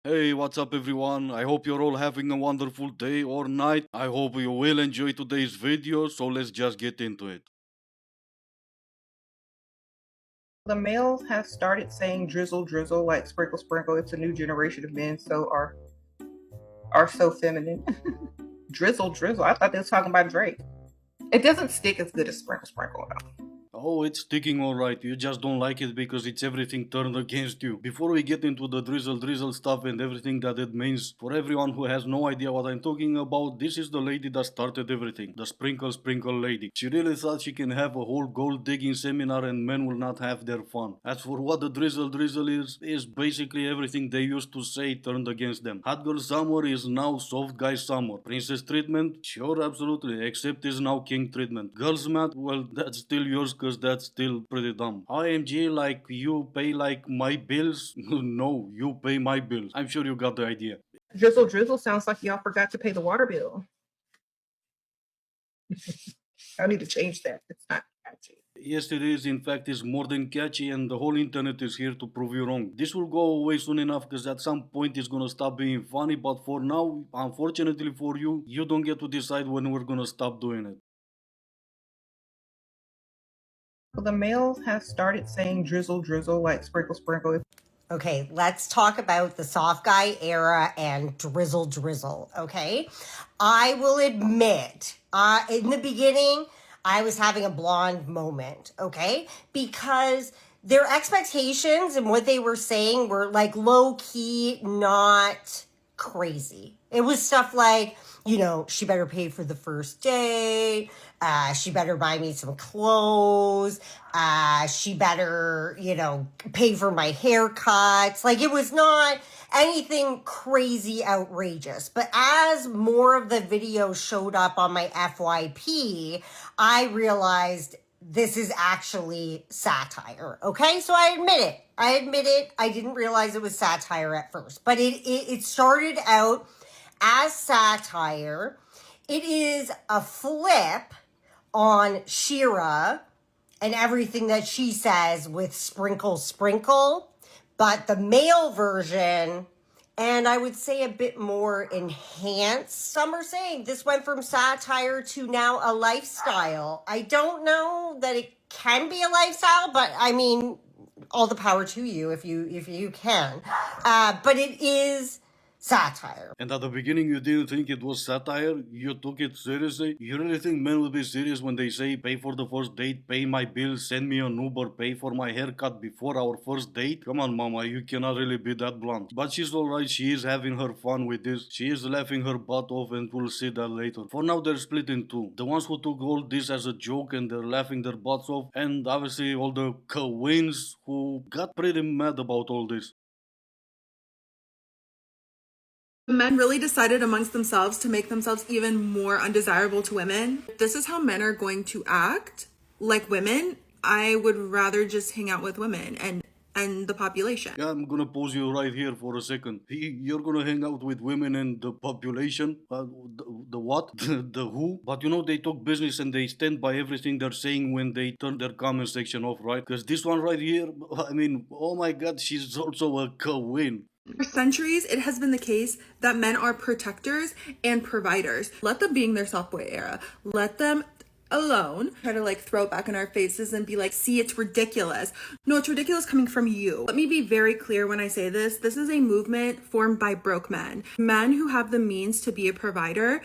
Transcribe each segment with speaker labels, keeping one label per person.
Speaker 1: Hey, what's up everyone? I hope you're all having a wonderful day or night. I hope you will enjoy today's video, so let's just get into it.
Speaker 2: The males have started saying drizzle drizzle like sprinkle sprinkle. It's a new generation of men are so feminine. Drizzle drizzle. I thought they was talking about Drake. It doesn't stick as good as sprinkle sprinkle though.
Speaker 1: Oh, it's sticking alright. You just don't like it because it's everything turned against you. Before we get into the drizzle drizzle stuff and everything that it means, for everyone who has no idea what I'm talking about, this is the lady that started everything. The sprinkle sprinkle lady. She really thought she can have a whole gold digging seminar and men will not have their fun. As for what the drizzle drizzle is basically everything they used to say turned against them. Hot girl summer is now soft guy summer. Princess treatment? Sure, absolutely. Except is now king treatment. Girls math? Well, that's still yours cause that's still pretty dumb. IMG, like you pay like my bills? No, you pay my bills. I'm sure you got the idea.
Speaker 2: Drizzle drizzle sounds like y'all forgot to pay the water bill. I need to change that. It's not catchy.
Speaker 1: Yes, it is. In fact, it's more than catchy, and the whole internet is here to prove you wrong. This will go away soon enough because at some point it's gonna stop being funny, but for now, unfortunately for you, you don't get to decide when we're gonna stop doing it.
Speaker 2: The males have started saying drizzle drizzle like sprinkle sprinkle.
Speaker 3: Okay, let's talk about the soft guy era and drizzle drizzle, okay? I will admit, in the beginning, I was having a blonde moment, okay? Because their expectations and what they were saying were like low key, not crazy. It was stuff like, she better pay for the first date. She better buy me some clothes. She better, pay for my haircuts. Like, it was not anything crazy outrageous. But as more of the videos showed up on my FYP, I realized this is actually satire. Okay, so I admit it. I didn't realize it was satire at first, but it started out as satire. It is a flip on Shira and everything that she says with sprinkle sprinkle, but the male version, and I would say a bit more enhanced. Some are saying this went from satire to now a lifestyle. I don't know that it can be a lifestyle, but I mean, all the power to you if you can. But it is satire.
Speaker 1: And at the beginning you didn't think it was satire? You took it seriously? You really think men will be serious when they say pay for the first date, pay my bills, send me an Uber, pay for my haircut before our first date? Come on mama, you cannot really be that blunt. But she's alright, she is having her fun with this. She is laughing her butt off and we'll see that later. For now they're split in two. The ones who took all this as a joke and they're laughing their butts off, and obviously all the Kawins who got pretty mad about all this.
Speaker 4: Men really decided amongst themselves to make themselves even more undesirable to women. If this is how men are going to act like women, I would rather just hang out with women and the population.
Speaker 1: Yeah, I'm gonna pause you right here for a second. You're gonna hang out with women and the population? The what? The who? But they talk business and they stand by everything they're saying when they turn their comment section off, right? Because this one right here, I mean, oh my god, she's also a Queen.
Speaker 4: For centuries, it has been the case that men are protectors and providers. Let them be in their softboy era. Let them alone. Try to throw it back in our faces and be like, see, it's ridiculous. No, it's ridiculous coming from you. Let me be very clear when I say this. This is a movement formed by broke men. Men who have the means to be a provider.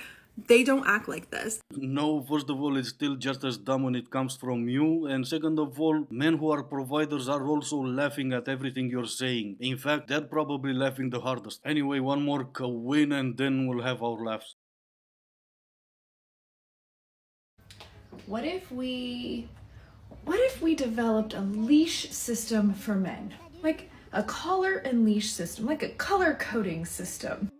Speaker 4: They don't act like this.
Speaker 1: No, first of all, it's still just as dumb when it comes from you. And second of all, men who are providers are also laughing at everything you're saying. In fact, they're probably laughing the hardest. Anyway, one more win and then we'll have our laughs.
Speaker 5: What if we developed a leash system for men? Like a collar and leash system, like a color coding system.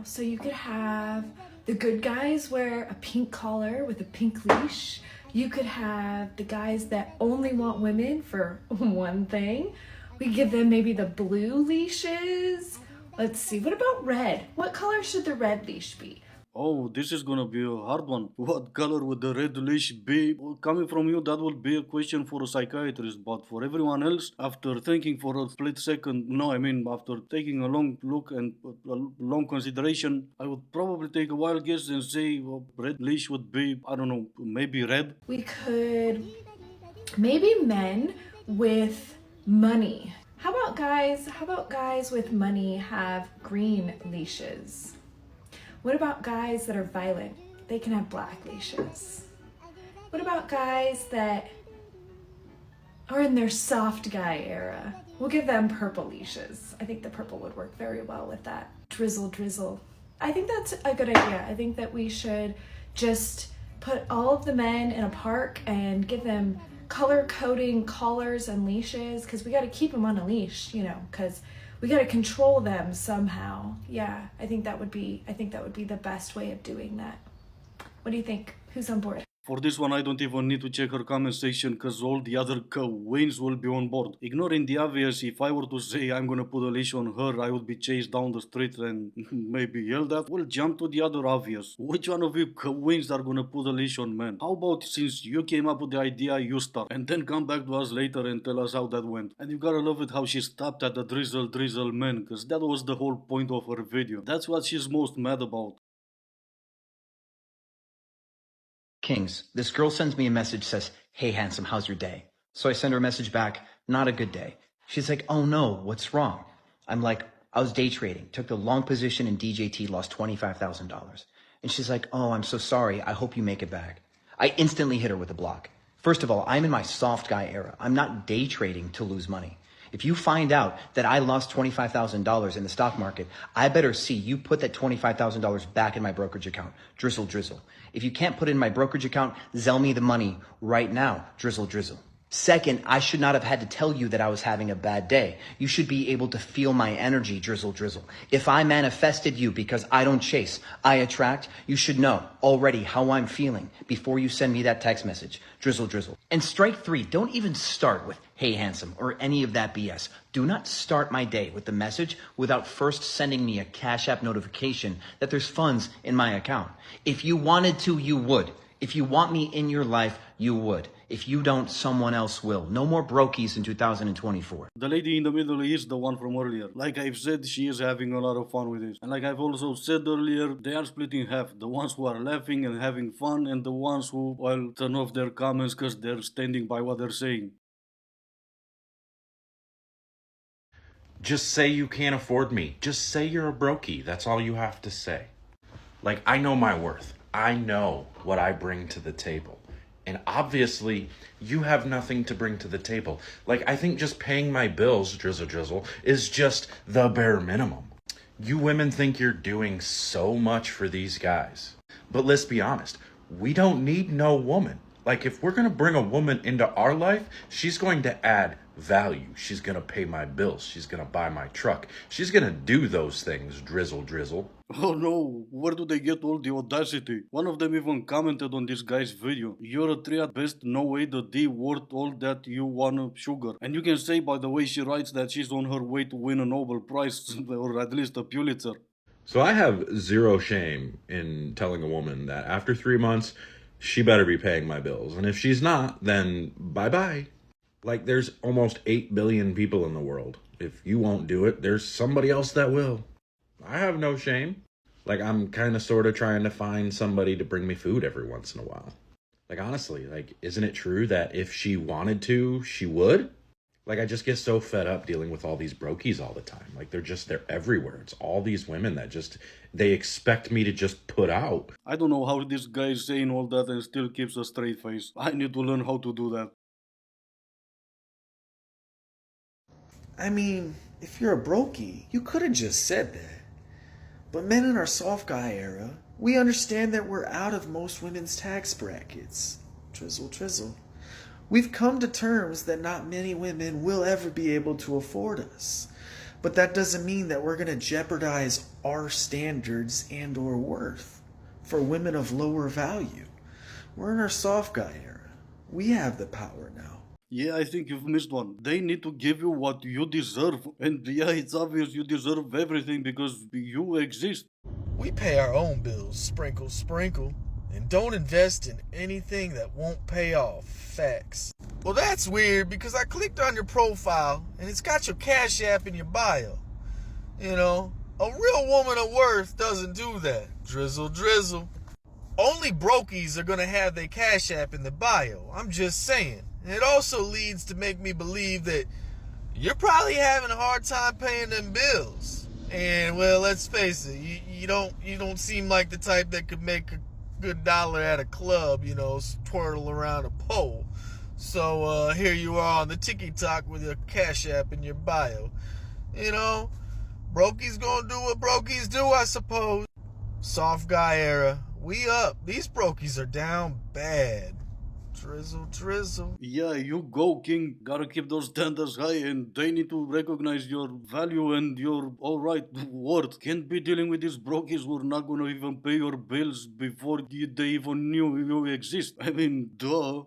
Speaker 5: So you could have the good guys wear a pink collar with a pink leash. You could have the guys that only want women for one thing. We give them maybe the blue leashes. Let's see, what about red? What color should the red leash be?
Speaker 1: Oh, this is gonna be a hard one. What color would the red leash be? Well, coming from you, that would be a question for a psychiatrist, but for everyone else, after thinking for a split second, no, I mean, after taking a long look and a long consideration, I would probably take a wild guess and say red leash would be, I don't know, maybe red.
Speaker 5: We could maybe men with money. How about guys? How about guys with money have green leashes? What about guys that are violent? They can have black leashes. What about guys that are in their soft guy era? We'll give them purple leashes. I think the purple would work very well with that. Drizzle drizzle. I think that's a good idea. I think that we should just put all of the men in a park and give them color coding collars and leashes, because we got to keep them on a leash, you know, because we got to control them somehow. Yeah, I think that would be the best way of doing that. What do you think? Who's on board?
Speaker 1: For this one, I don't even need to check her comment section because all the other queens will be on board. Ignoring the obvious, if I were to say I'm gonna put a leash on her, I would be chased down the street and maybe yelled at. We'll jump to the other obvious. Which one of you queens are gonna put a leash on men? How about since you came up with the idea, you start, and then come back to us later and tell us how that went. And you gotta love it how she stopped at the drizzle drizzle men, because that was the whole point of her video. That's what she's most mad about.
Speaker 6: Kings, this girl sends me a message, says, "Hey handsome, how's your day?" So I send her a message back, "Not a good day." She's like, "Oh no, what's wrong?" I'm like, "I was day trading, took the long position in DJT, lost $25,000. And she's like, "Oh, I'm so sorry, I hope you make it back." I instantly hit her with a block. First of all, I'm in my soft guy era. I'm not day trading to lose money. If you find out that I lost $25,000 in the stock market, I better see you put that $25,000 back in my brokerage account. Drizzle, drizzle. If you can't put it in my brokerage account, Zell me the money right now. Drizzle, drizzle. Second, I should not have had to tell you that I was having a bad day. You should be able to feel my energy, drizzle, drizzle. If I manifested you because I don't chase, I attract, you should know already how I'm feeling before you send me that text message, drizzle, drizzle. And strike three, don't even start with, "Hey, handsome," or any of that BS. Do not start my day with the message without first sending me a Cash App notification that there's funds in my account. If you wanted to, you would. If you want me in your life, you would. If you don't, someone else will. No more brokies in 2024.
Speaker 1: The lady in the middle is the one from earlier. Like I've said, she is having a lot of fun with this. And like I've also said earlier, they are split in half. The ones who are laughing and having fun, and the ones who, well, turn off their comments because they're standing by what they're saying.
Speaker 7: Just say you can't afford me. Just say you're a brokey. That's all you have to say. Like, I know my worth. I know what I bring to the table. And obviously, you have nothing to bring to the table. Like, I think just paying my bills, drizzle drizzle, is just the bare minimum. You women think you're doing so much for these guys. But let's be honest, we don't need no woman. Like, if we're gonna bring a woman into our life, she's going to add value. She's gonna pay my bills. She's gonna buy my truck. She's gonna do those things, drizzle drizzle.
Speaker 1: Oh no, where do they get all the audacity? One of them even commented on this guy's video. "You're a 3 at best, no way the D worth all that you wanna sugar." And you can say by the way she writes that she's on her way to win a Nobel Prize or at least a Pulitzer.
Speaker 7: So I have zero shame in telling a woman that after 3 months, she better be paying my bills. And if she's not, then bye-bye. Like, there's almost 8 billion people in the world. If you won't do it, there's somebody else that will. I have no shame. Like, I'm kind of sort of trying to find somebody to bring me food every once in a while. Like, honestly, like, isn't it true that if she wanted to, she would? Like, I just get so fed up dealing with all these brokies all the time. Like, they're everywhere. It's all these women that just, they expect me to just put out.
Speaker 1: I don't know how this guy is saying all that and still keeps a straight face. I need to learn how to do that.
Speaker 8: I mean, if you're a brokey, you could have just said that. But men in our soft guy era, we understand that we're out of most women's tax brackets. Drizzle, drizzle. We've come to terms that not many women will ever be able to afford us. But that doesn't mean that we're going to jeopardize our standards and or worth for women of lower value. We're in our soft guy era. We have the power now.
Speaker 1: Yeah, I think you've missed one. They need to give you what you deserve. And yeah, it's obvious you deserve everything because you exist.
Speaker 8: We pay our own bills, sprinkle, sprinkle, and don't invest in anything that won't pay off. Facts. Well, that's weird because I clicked on your profile and it's got your Cash App in your bio. You know, a real woman of worth doesn't do that. Drizzle, drizzle. Only brokies are gonna have their Cash App in the bio. I'm just saying. And it also leads to make me believe that you're probably having a hard time paying them bills. And well, let's face it, you don't seem like the type that could make a good dollar at a club, you know, twirl around a pole. So here you are on the TikTok with your Cash App in your bio. You know, brokies gonna do what brokies do, I suppose. Soft guy era, we up. These brokies are down bad. Drizzle, drizzle.
Speaker 1: Yeah, you go, King. Gotta keep those standards high, and they need to recognize your value and your alright worth. Can't be dealing with these brokies who are not gonna even pay your bills before they even knew you exist. I mean, duh.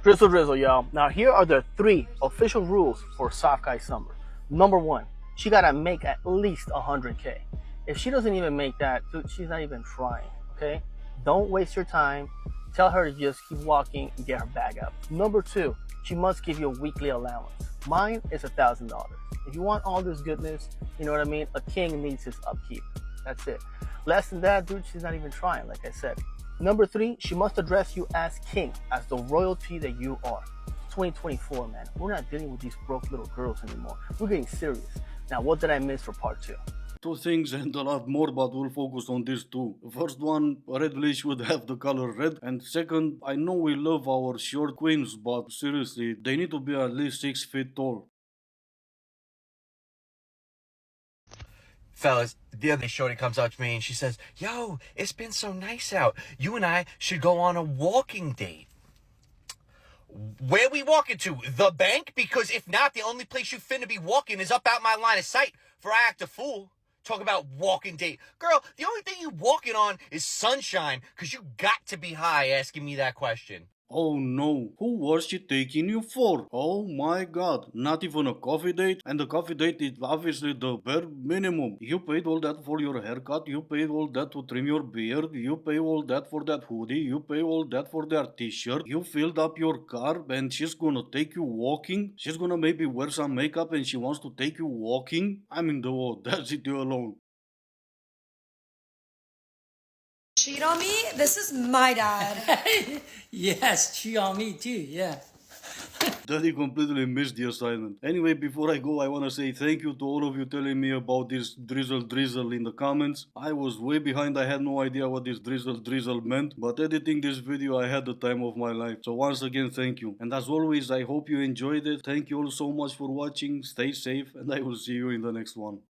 Speaker 9: Drizzle Drizzle, y'all. Now here are the 3 official rules for Soft Guy Summer. Number 1, she gotta make at least 100K. If she doesn't even make that, dude, she's not even trying, okay? Don't waste your time. Tell her to just keep walking and get her bag up. Number 2, she must give you a weekly allowance. Mine is $1,000. If you want all this goodness, you know what I mean? A king needs his upkeep. That's it. Less than that, dude, she's not even trying, like I said. Number 3, she must address you as king, as the royalty that you are. It's 2024, man. We're not dealing with these broke little girls anymore. We're getting serious. Now, what did I miss for part 2?
Speaker 1: 2 things and a lot more, but we'll focus on these 2. First one, red leash would have the color red. And second, I know we love our short queens, but seriously, they need to be at least 6 feet tall.
Speaker 10: Fellas, the other day Shorty comes up to me and she says, "Yo, it's been so nice out. You and I should go on a walking date." Where we walking to? The bank? Because if not, the only place you finna be walking is up out my line of sight for I act a fool. Talk about walking date. Girl, the only thing you walking on is sunshine, because you got to be high asking me that question.
Speaker 1: Oh no, who was she taking you for? Oh my god, not even a coffee date? And the coffee date is obviously the bare minimum. You paid all that for your haircut, you paid all that to trim your beard, you pay all that for that hoodie, you pay all that for that t-shirt, you filled up your car and she's gonna take you walking? She's gonna maybe wear some makeup and she wants to take you walking? I mean, the audacity alone.
Speaker 11: Cheat on me? This is my dad.
Speaker 12: Yes, cheat on me too, yeah.
Speaker 1: Daddy completely missed the assignment. Anyway, before I go, I want to say thank you to all of you telling me about this drizzle drizzle in the comments. I was way behind, I had no idea what this drizzle drizzle meant, but editing this video I had the time of my life. So once again, thank you. And as always, I hope you enjoyed it. Thank you all so much for watching, stay safe, and I will see you in the next one.